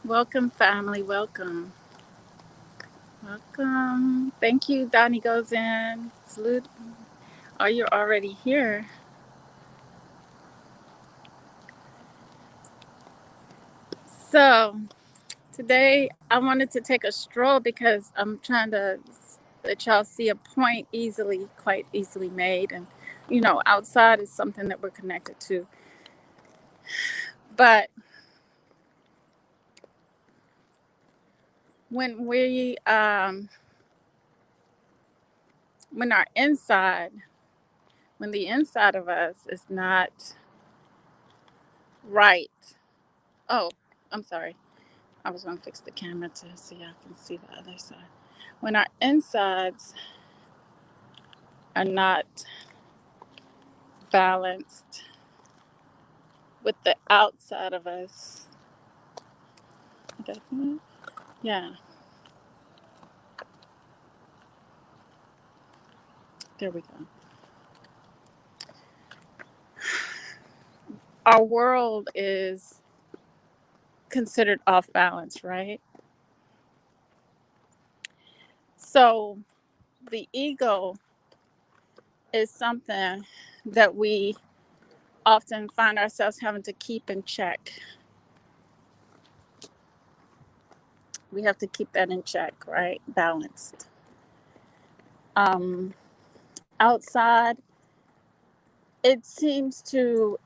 Welcome, family. Welcome. Welcome. Thank you, Donnie Goes In. Salute. Oh, you're already here. So, today I wanted to take a stroll because I'm trying to let y'all see a point quite easily made. And, outside is something that we're connected to. But when when our inside, when the inside of us is not right. Oh, I'm sorry. I was going to fix the camera to see I can see the other side. When our insides are not balanced with the outside of us, yeah, there we go. Our world is considered off balance, right? So the ego is something that we often find ourselves having to keep in check. We have to keep that in check, right? Balanced. Outside, it seems to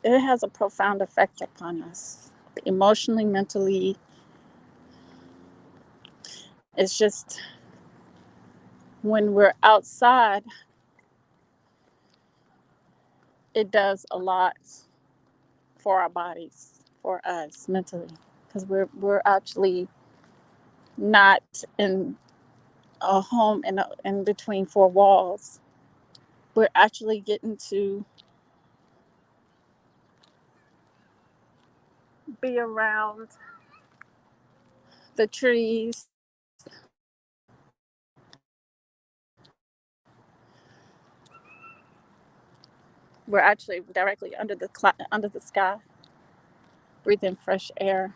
it has a profound effect upon us emotionally, mentally. It's just when we're outside, it does a lot for our bodies, for us mentally, because we're actually not in a home in between four walls. We're actually getting to be around the trees. We're actually directly under the sky, breathing fresh air,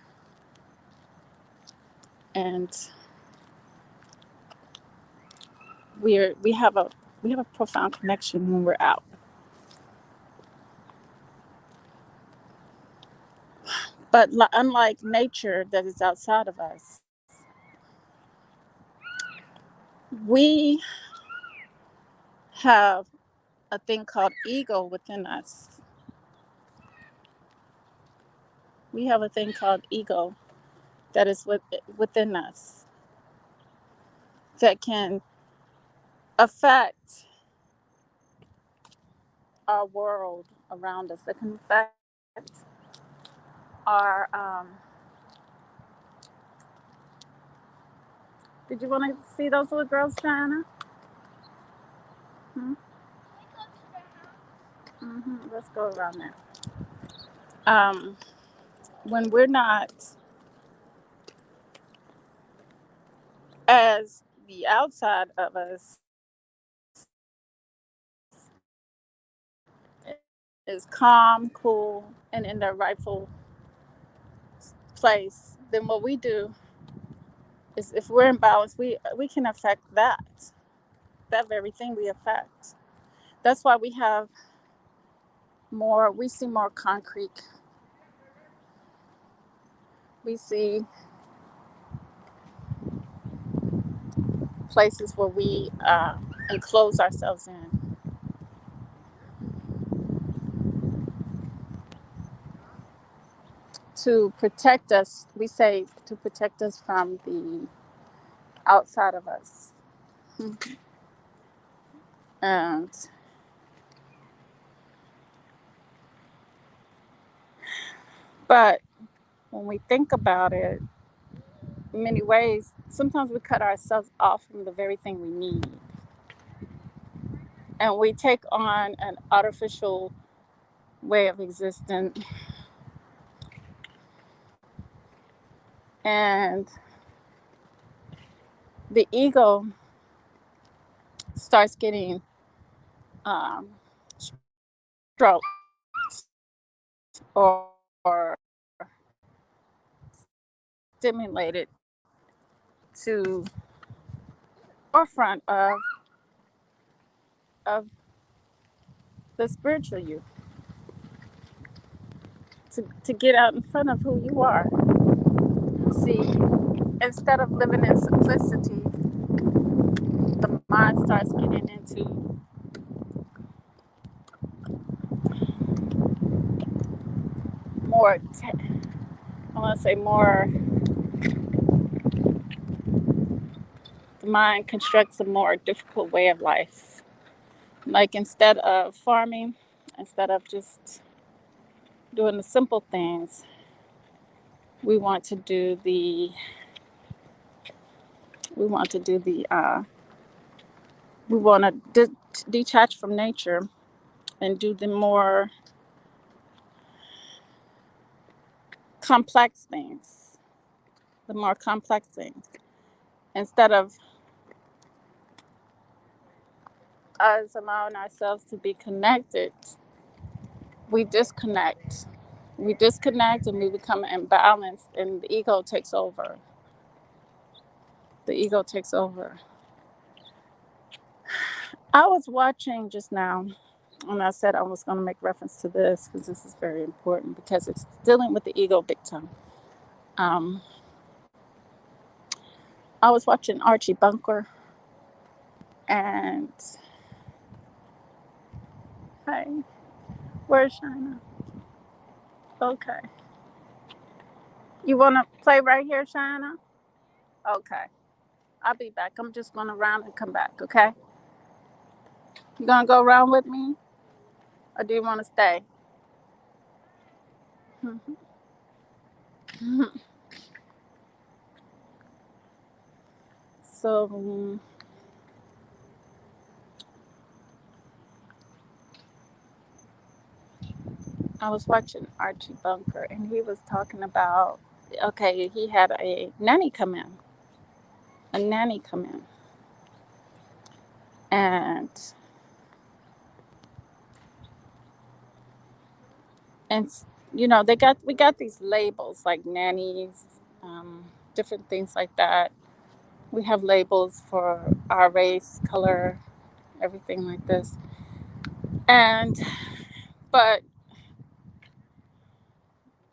and we have a profound connection when we're out. But unlike nature that is outside of us, we have a thing called ego within us. We have a thing called ego that is within us that can affect our world around us, that can affect our. Did you want to see those little girls, China? Hmm? Let's go around there. Um, when we're not as the outside of us is calm, cool, and in their rightful place, then what we do is if we're in balance, we can affect that very thing we affect. That's why we see more concrete. We see places where we enclose ourselves in to protect us. We say to protect us from the outside of us. And but when we think about it, in many ways, sometimes we cut ourselves off from the very thing we need. And we take on an artificial way of existing. And the ego starts getting um, stroked or stimulated to forefront of the spiritual you, to get out in front of who you are. See, instead of living in simplicity, the mind starts getting into more, I want to say more, the mind constructs a more difficult way of life. Like instead of farming, instead of just doing the simple things, we want to do the, we want to do the, we want to detach from nature and do the more complex things, the more complex things. Instead of us allowing ourselves to be connected, we disconnect. We disconnect and we become imbalanced, and the ego takes over. The ego takes over. I was watching just now, and I said I was going to make reference to this because this is very important because it's dealing with the ego big time. I was watching Archie Bunker, and hey, where's Shina? Okay. You want to play right here, Shina? Okay. I'll be back. I'm just going to round and come back, okay? You going to go around with me? Or do you want to stay? So, I was watching Archie Bunker, and he was talking about, okay, he had a nanny come in. A nanny come in. And and you know, we got these labels like nannies, different things like that. We have labels for our race, color, everything like this. And but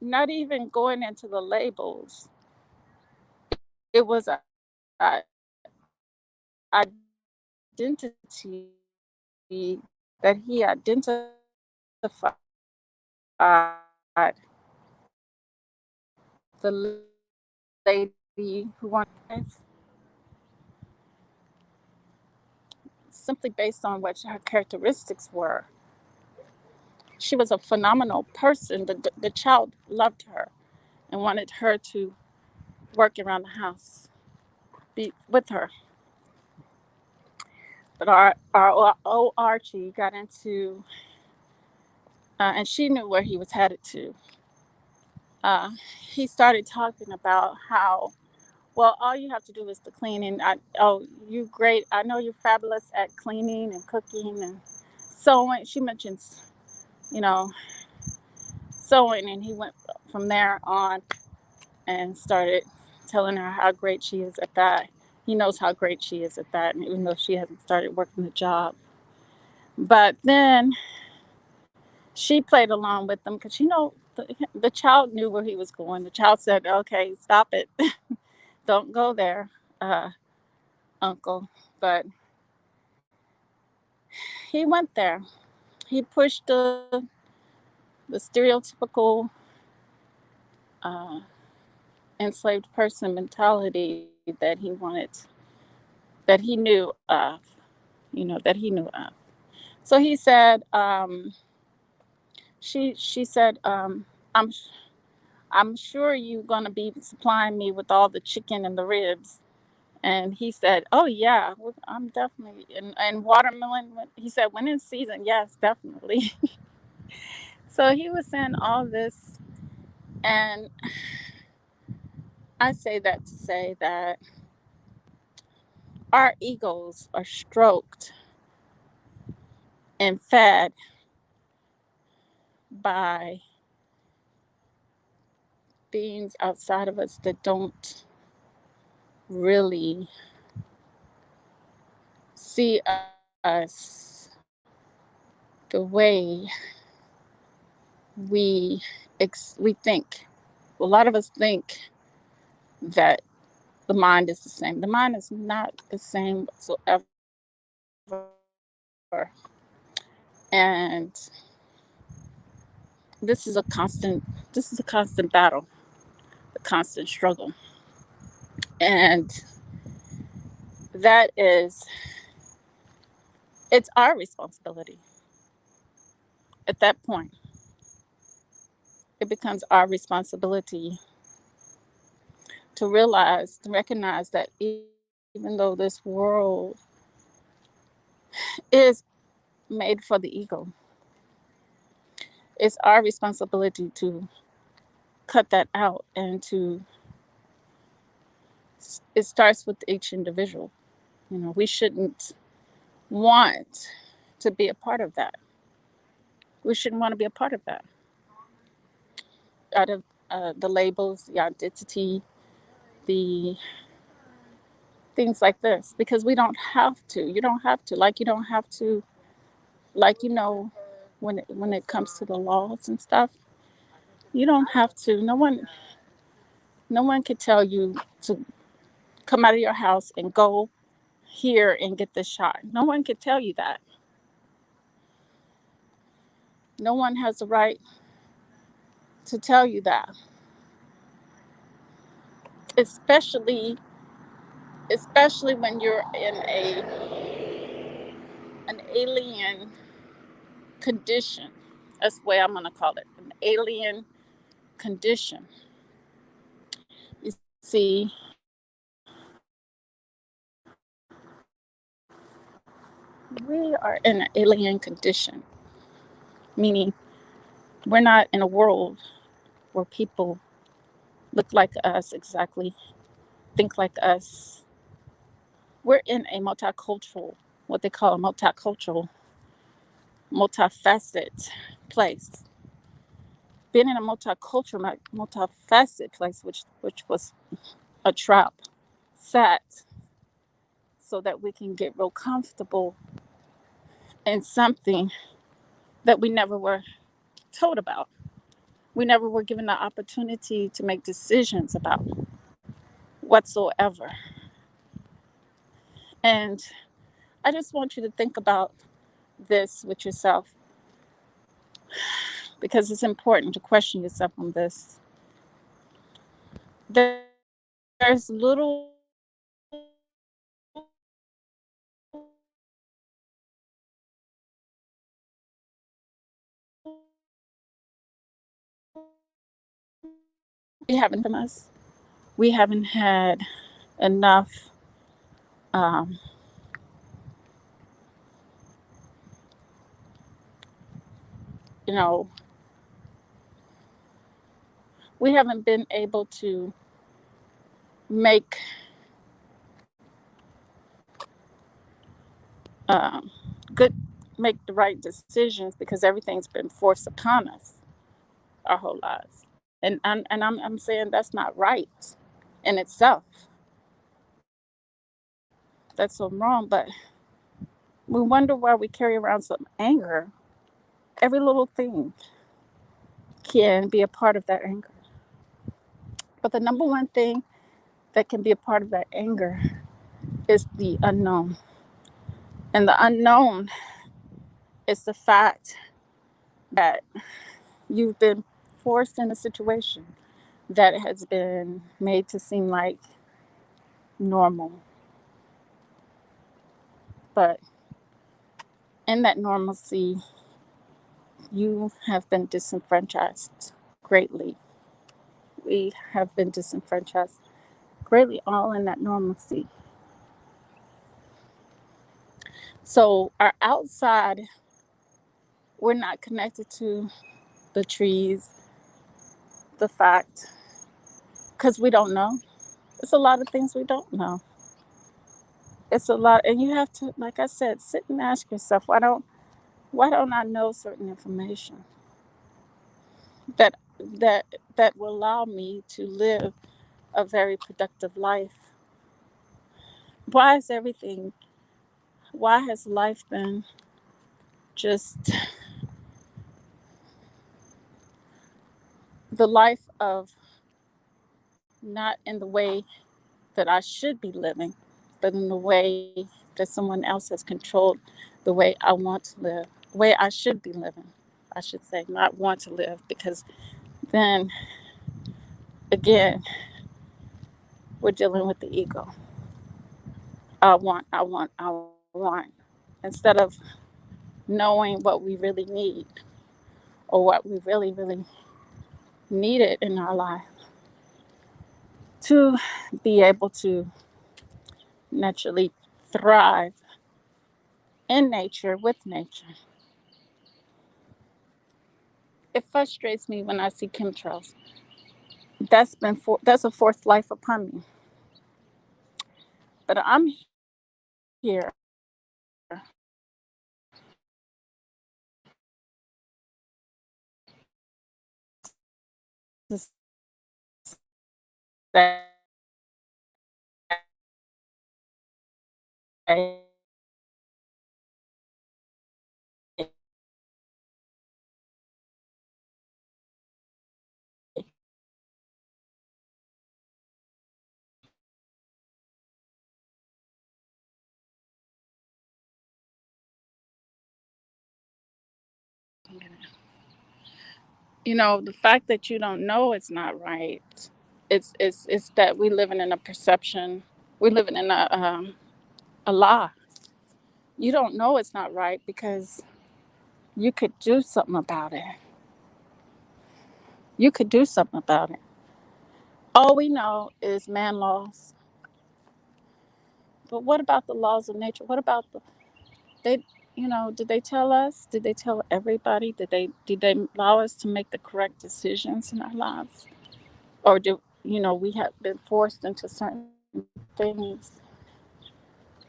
not even going into the labels, it was a identity that he identified the lady who wanted, simply based on what her characteristics were. She was a phenomenal person. The child loved her and wanted her to work around the house, be with her. But our old Archie got into, and she knew where he was headed to. Uh, he started talking about how, well, all you have to do is the cleaning. Oh, you great. I know you're fabulous at cleaning and cooking and sewing. She mentions, you know, sewing, and he went from there on and started telling her how great she is at that. He knows how great she is at that, and even though she hasn't started working the job. But then she played along with them because, the child knew where he was going. The child said, okay, stop it. Don't go there, uncle. But he went there. He pushed the stereotypical uh, enslaved person mentality that he wanted, that he knew of, that he knew of. So he said, she said, I'm I'm sure you're gonna be supplying me with all the chicken and the ribs. And he said, oh yeah, I'm definitely, and watermelon. He said, when in season, yes, definitely. So he was saying all this, and I say that to say that our egos are stroked and fed by beings outside of us that don't really see us the way we we think. A lot of us think that the mind is the same. The mind is not the same whatsoever. And this is a constant this is a constant battle, a constant struggle. And that is it's our responsibility. At that point, it becomes our responsibility to realize, to recognize that even though this world is made for the ego, it's our responsibility to cut that out and to it starts with each individual. We shouldn't want to be a part of that. We shouldn't want to be a part of that. Out of the labels, the identity, the things like this, because we don't have to. You don't have to. Like you don't have to. Like when it comes to the laws and stuff, you don't have to. No one can tell you to come out of your house and go here and get this shot. No one can tell you that. No one has the right to tell you that, especially when you're in an alien condition. That's the way I'm going to call it, an alien condition. You see, we are in an alien condition, meaning we're not in a world where people look like us exactly, think like us. We're in a multicultural, what they call a multicultural, multifaceted place. Being in a multicultural, multifaceted place, which was a trap, set so that we can get real comfortable in something that we never were told about. We never were given the opportunity to make decisions about whatsoever. And I just want you to think about this with yourself because it's important to question yourself on this. There's little we haven't from us. We haven't had enough um, you know, we haven't been able to make um, good, make the right decisions because everything's been forced upon us our whole lives. And I'm saying that's not right in itself. That's so wrong. But we wonder why we carry around some anger. Every little thing can be a part of that anger. But the number one thing that can be a part of that anger is the unknown. And the unknown is the fact that you've been forced in a situation that has been made to seem like normal. But in that normalcy, you have been disenfranchised greatly. We have been disenfranchised greatly, all in that normalcy. So, our outside, we're not connected to the trees, the fact, because we don't know. It's a lot of things we don't know. It's a lot, and you have to, like I said, sit and ask yourself, why don't I know certain information that that that will allow me to live a very productive life. Why is everything? Why has life been just the life of not in the way that I should be living, but in the way that someone else has controlled the way I want to live, the way I should be living, I should say, not want to live, because then again, we're dealing with the ego. I want. Instead of knowing what we really need or what we really needed in our life to be able to naturally thrive in nature with nature. It frustrates me when I see chemtrails. That's a fourth life upon me. But I'm here to say, the fact that you don't know it's not right. It's that we living in a perception. We living in a lie. You don't know it's not right because you could do something about it. You could do something about it. All we know is man laws. But what about the laws of nature? What about they? Did they tell us? Did they tell everybody? Did they allow us to make the correct decisions in our lives, or do we have been forced into certain things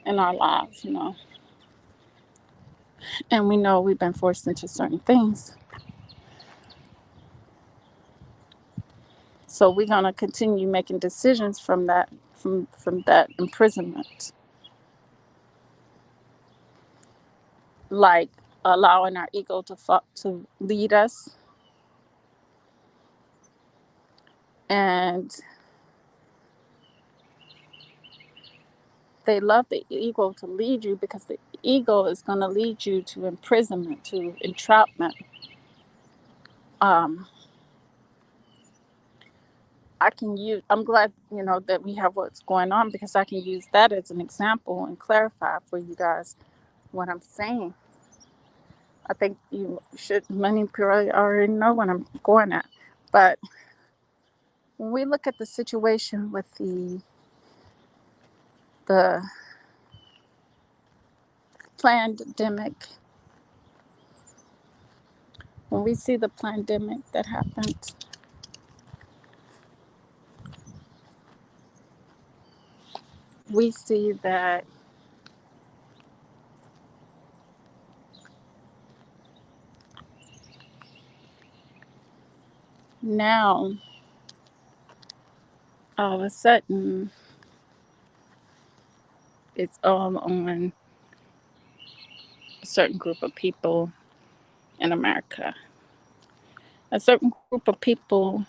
in our lives? And we know we've been forced into certain things. So we're gonna continue making decisions from that imprisonment, like allowing our ego to lead us, and they love the ego to lead you because the ego is going to lead you to imprisonment, to entrapment. Um, I'm glad that we have what's going on, because I can use that as an example and clarify for you guys what I'm saying. I think many people already know what I'm going at. But when we look at the situation with the pandemic, when we see the pandemic that happened, we see that now all of a sudden it's all on a certain group of people in America. A certain group of people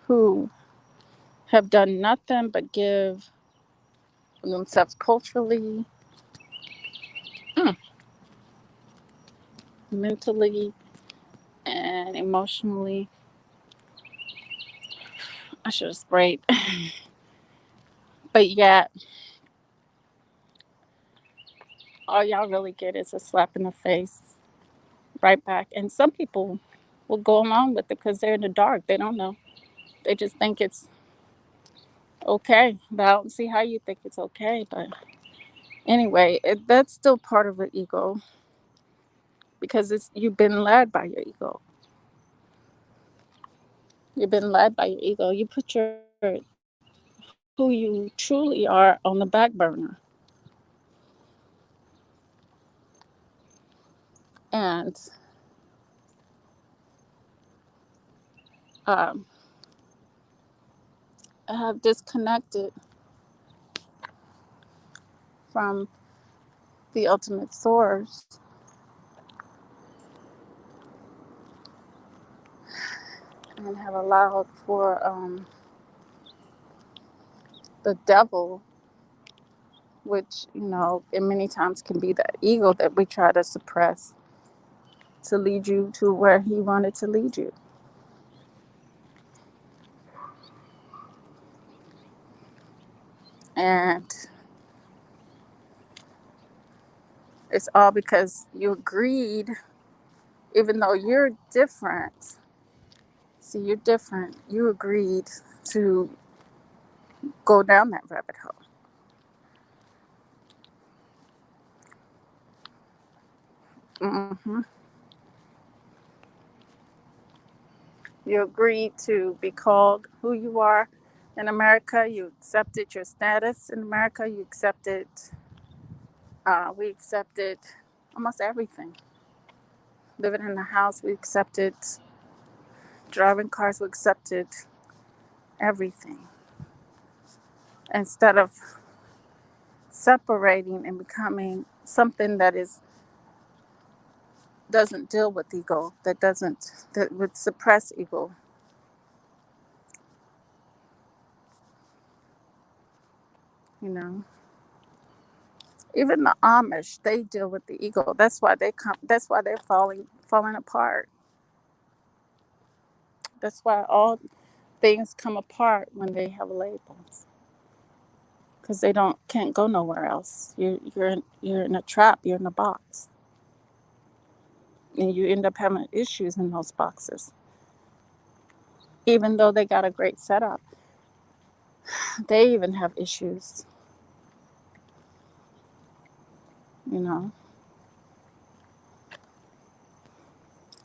who have done nothing but give themselves culturally, mentally, and emotionally. I should have sprayed. But yet, all y'all really get is a slap in the face right back. And some people will go along with it because they're in the dark. They don't know. They just think it's okay. But I don't see how you think it's okay. But anyway, that's still part of the ego, because you've been led by your ego. You've been led by your ego. You put who you truly are on the back burner. And um, have disconnected from the ultimate source and have allowed for the devil, which, in many times can be that ego that we try to suppress, to lead you to where he wanted to lead you. And it's all because you agreed, even though you're different. See, you're different. You agreed to go down that rabbit hole. hmm You agreed to be called who you are in America. You accepted your status in America. We accepted almost everything. Living in a house, we accepted driving cars, we accepted everything. Instead of separating and becoming something that doesn't deal with ego, that would suppress ego. You know, even the Amish, they deal with the ego. That's why they come. That's why they're falling apart. That's why all things come apart when they have labels, because they can't go nowhere else. You're in a trap. You're in a box, and you end up having issues in those boxes. Even though they got a great setup, they even have issues. You know,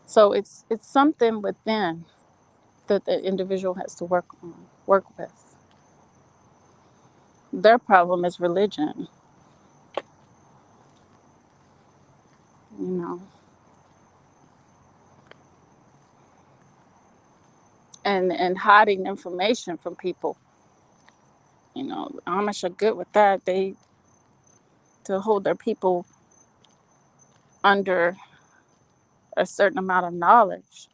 so it's something within that the individual has to work with. Their problem is religion. You know, and hiding information from people. Amish are good with that. They to hold their people under a certain amount of knowledge.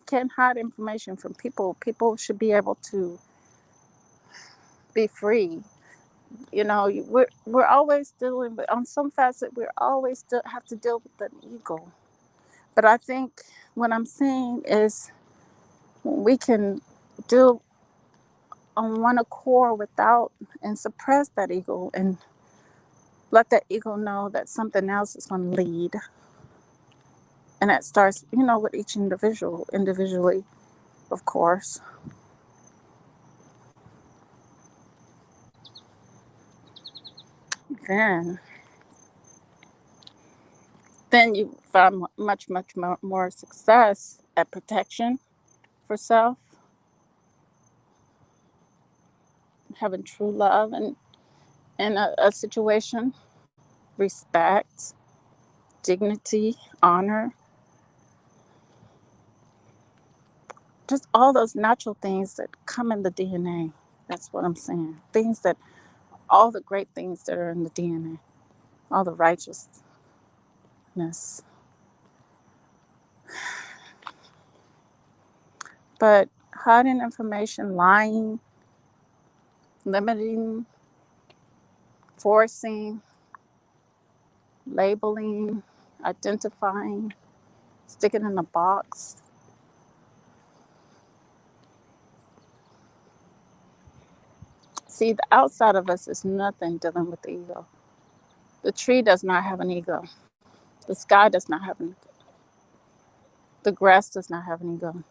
Can't hide information from people. People should be able to be free. We're always dealing with, on some facet, we're always still have to deal with an ego. But I think what I'm saying is we can deal on one accord without and suppress that ego and let that ego know that something else is going to lead. And that starts, with each individual individually, of course. Then, then you find much, much more success at protection for self, having true love and in a situation, respect, dignity, honor, just all those natural things that come in the DNA. That's what I'm saying. All the great things that are in the DNA, all the righteousness. But hiding information, lying, limiting, forcing, labeling, identifying, sticking in a box. See, the outside of us is nothing dealing with the ego. The tree does not have an ego. The sky does not have an ego. The grass does not have an ego.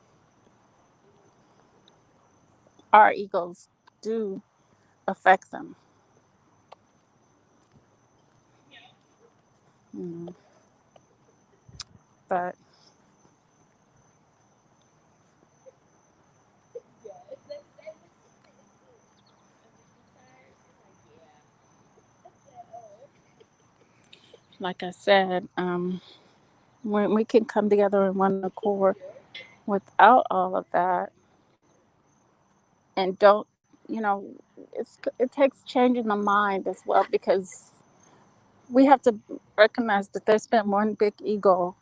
Our egos do affect them. Mm. But like I said, When we can come together in one accord without all of that, and don't, you know, it takes changing the mind as well, because we have to recognize that there's been one big ego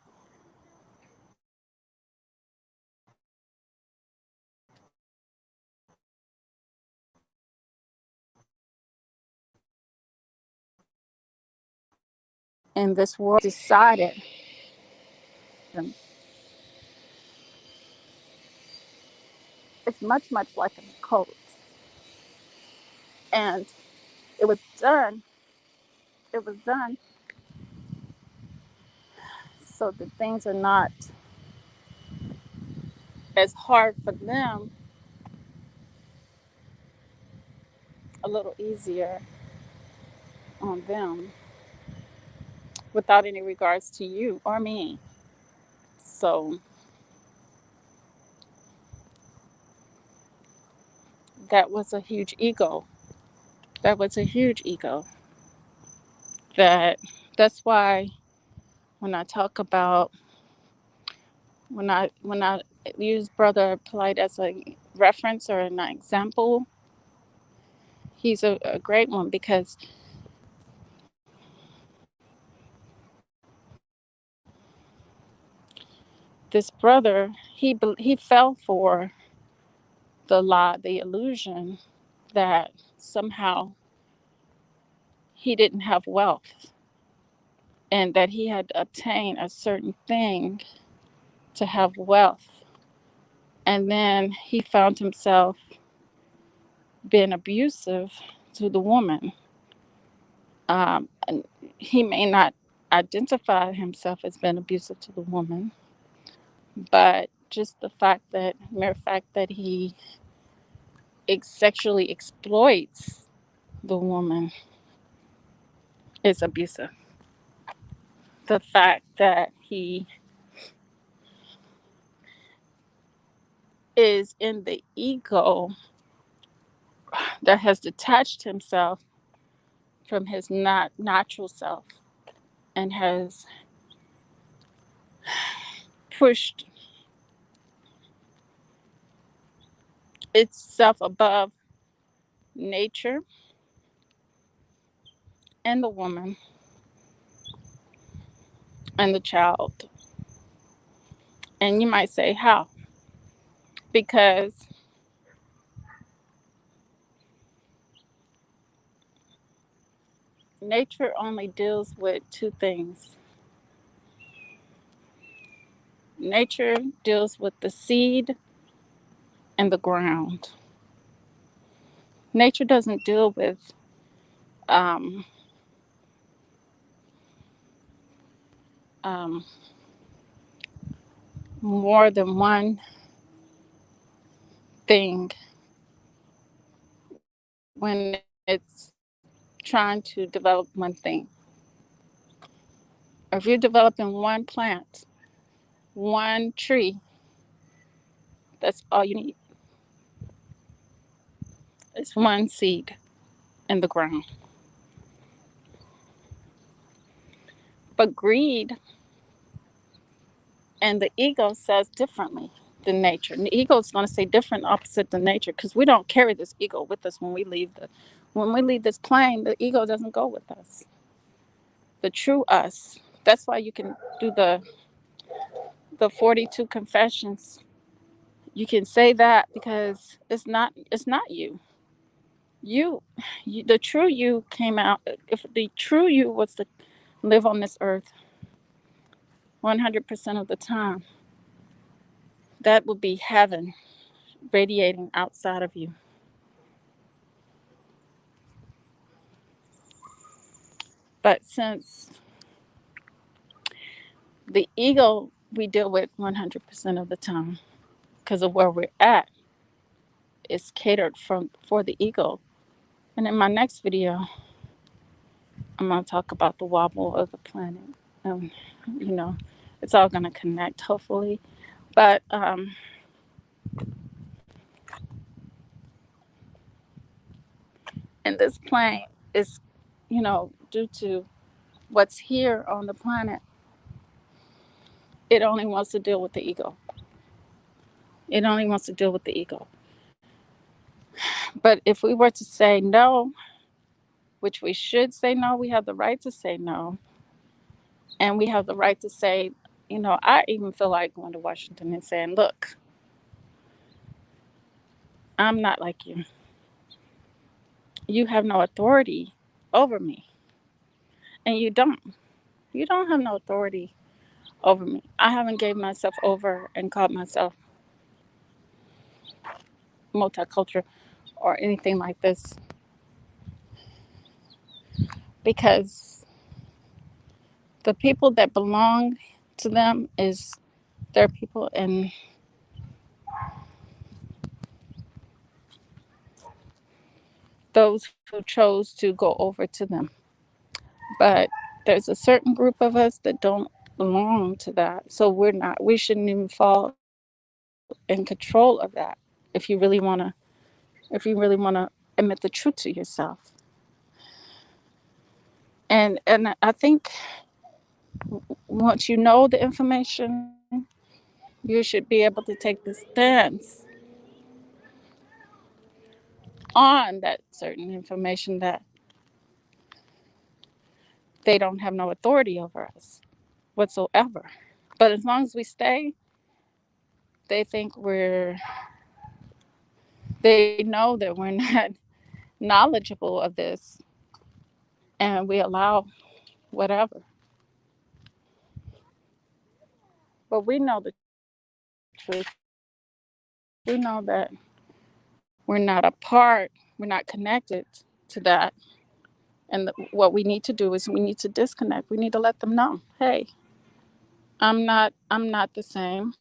in this world decided. And it's much like a cult, and it was done. It was done so that things are not as hard for them, a little easier on them, without any regards to you or me. So that was a huge ego. That was a huge ego. That that's why when I talk about, when I use Brother Polite as a reference or an example, he's a great one, because this brother, he fell for the lie, the illusion that somehow he didn't have wealth, and that he had obtained a certain thing to have wealth. And then he found himself being abusive to the woman. And he may not identify himself as being abusive to the woman, but just the mere fact that he sexually exploits the woman is abusive. The fact that he is in the ego that has detached himself from his not natural self, and has pushed itself above nature and the woman and the child. And you might say, how? Because nature only deals with two things. Nature deals with the seed and the ground. Nature doesn't deal with um, um, more than one thing when it's trying to develop one thing. If you're developing one plant, one tree, that's all you need. It's one seed in the ground. But greed and the ego says differently than nature. And the ego is going to say different, opposite than nature, because we don't carry this ego with us when we leave this plane. The ego doesn't go with us. The true us. That's why you can do the 42 confessions. You can say that because it's not you. You, the true you came out. If the true you was to live on this earth 100% of the time, that would be heaven radiating outside of you. But since the ego we deal with 100% of the time, because of where we're at, is catered for the ego. And in my next video, I'm going to talk about the wobble of the planet. Um, you know, it's all going to connect, hopefully. But in this plane is, due to what's here on the planet, It only wants to deal with the ego. It only wants to deal with the ego. But if we were to say no, which we should say no, we have the right to say no. And we have the right to say, I even feel like going to Washington and saying, look, I'm not like you. You have no authority over me. And you don't. You don't have no authority over me. I haven't gave myself over and called myself multicultural or anything like this because the people that belong to them is their people and those who chose to go over to them. But there's a certain group of us that don't belong to that. So we shouldn't even fall in control of that if you really want to admit the truth to yourself. And I think once you know the information, you should be able to take the stance on that certain information that they don't have no authority over us whatsoever. But as long as we stay, they think they know that we're not knowledgeable of this and we allow whatever. But we know the truth. We know that we're not a part, we're not connected to that. And what we need to do is we need to disconnect. We need to let them know, hey, I'm not the same.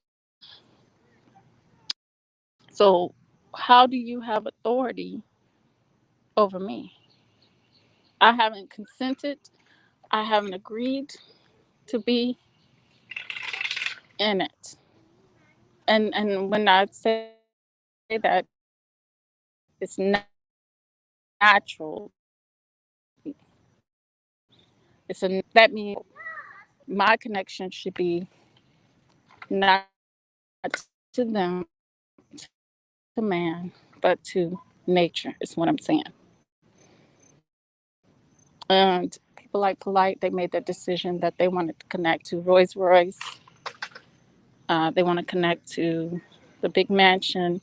So how do you have authority over me? I haven't consented. I haven't agreed to be in it. And when I say that, it's natural. That means my connection should be not to them, to man, but to nature. Is what I'm saying. And people like Polite, they made that decision that they wanted to connect to Rolls Royce. They want to connect to the big mansion.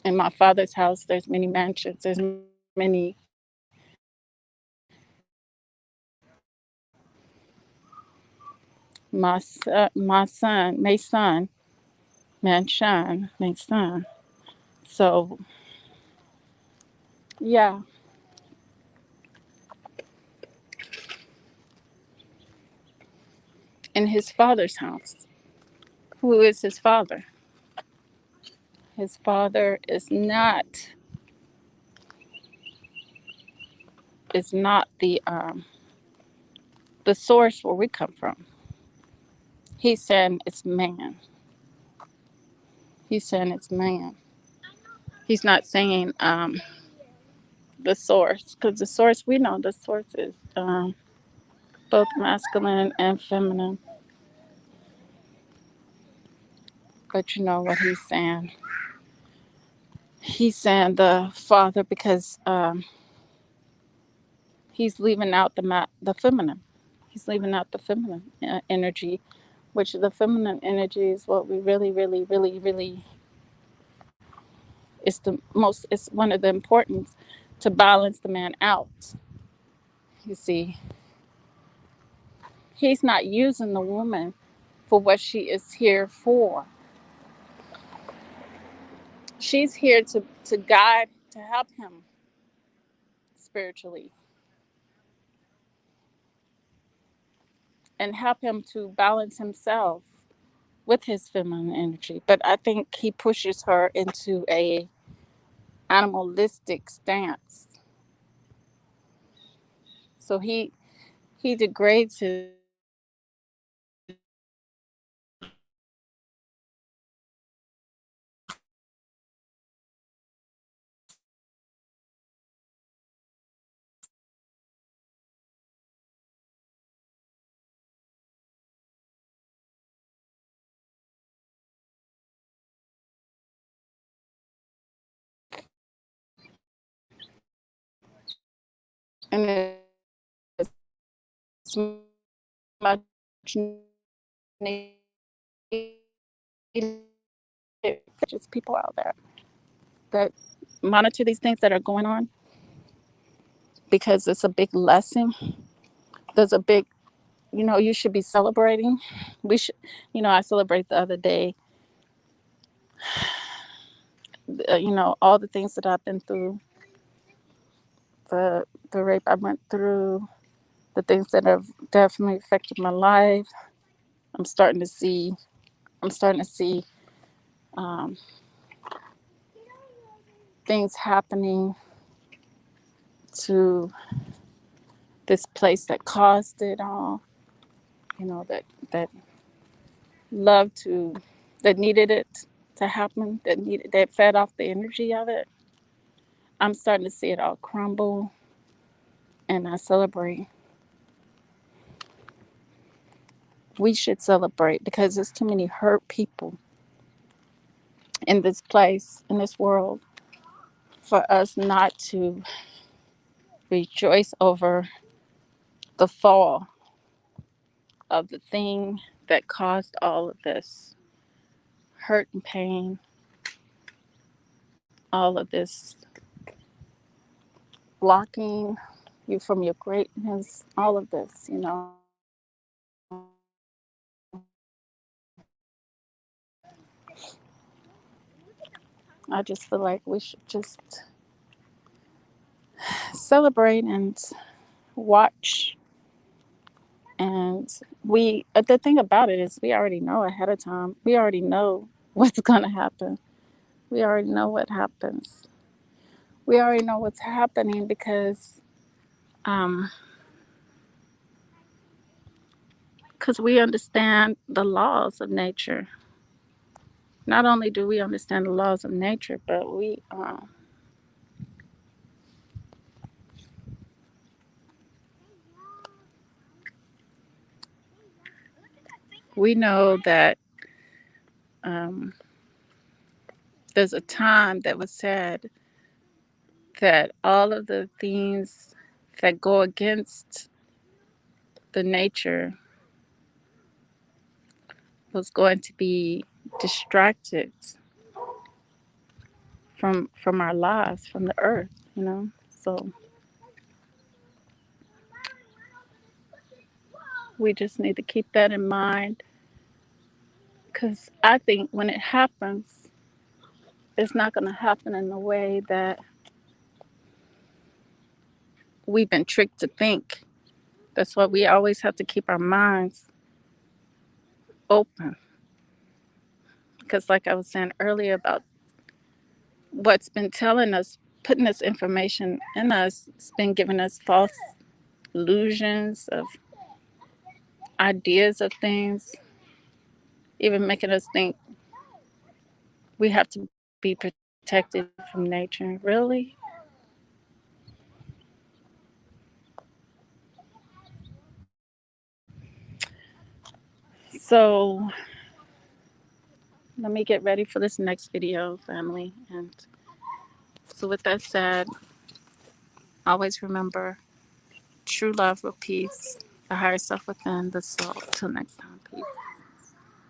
In my father's house, there's many mansions. There's many my son, mansion, my son. So yeah, in his father's house. Who is his father? His father is not the source where we come from. He's saying it's man. He's saying it's man. He's not saying the source because the source we know the source is both masculine and feminine. But you know what he's saying? He's saying the father because he's leaving out the feminine. He's leaving out the feminine energy, which the feminine energy is what we really, really, really, really is the most. It's one of the importance to balance the man out. You see, he's not using the woman for what she is here for. She's here to guide, to help him spiritually and help him to balance himself with his feminine energy. But I think he pushes her into a animalistic stance. So he degrades his and it's much needed. Just people out there that monitor these things that are going on, because it's a big lesson. There's a big, you should be celebrating. We should, I celebrate the other day, all the things that I've been through, the rape I went through, the things that have definitely affected my life. I'm starting to see. I'm starting to see um, things happening to this place that caused it all. That loved to, that needed it to happen, that fed off the energy of it. I'm starting to see it all crumble, and I celebrate. We should celebrate because there's too many hurt people in this place, in this world, for us not to rejoice over the fall of the thing that caused all of this hurt and pain, all of this blocking you from your greatness, all of this. I just feel like we should just celebrate and watch. And the thing about it is, we already know ahead of time. We already know what's going to happen. We already know what happens. We already know what's happening um, because we understand the laws of nature. Not only do we understand the laws of nature, but we know that um, there's a time that was said that all of the things that go against the nature was going to be distracted from our lives, from the earth. So we just need to keep that in mind, because I think when it happens, it's not going to happen in the way that we've been tricked to think. That's why we always have to keep our minds open, because like I was saying earlier about what's been telling us, putting this information in us, it's been giving us false illusions of ideas of things, even making us think we have to be protected from nature. Really? So let me get ready for this next video, family. And so with that said, always remember, true love will peace the higher self within the soul. Till next time.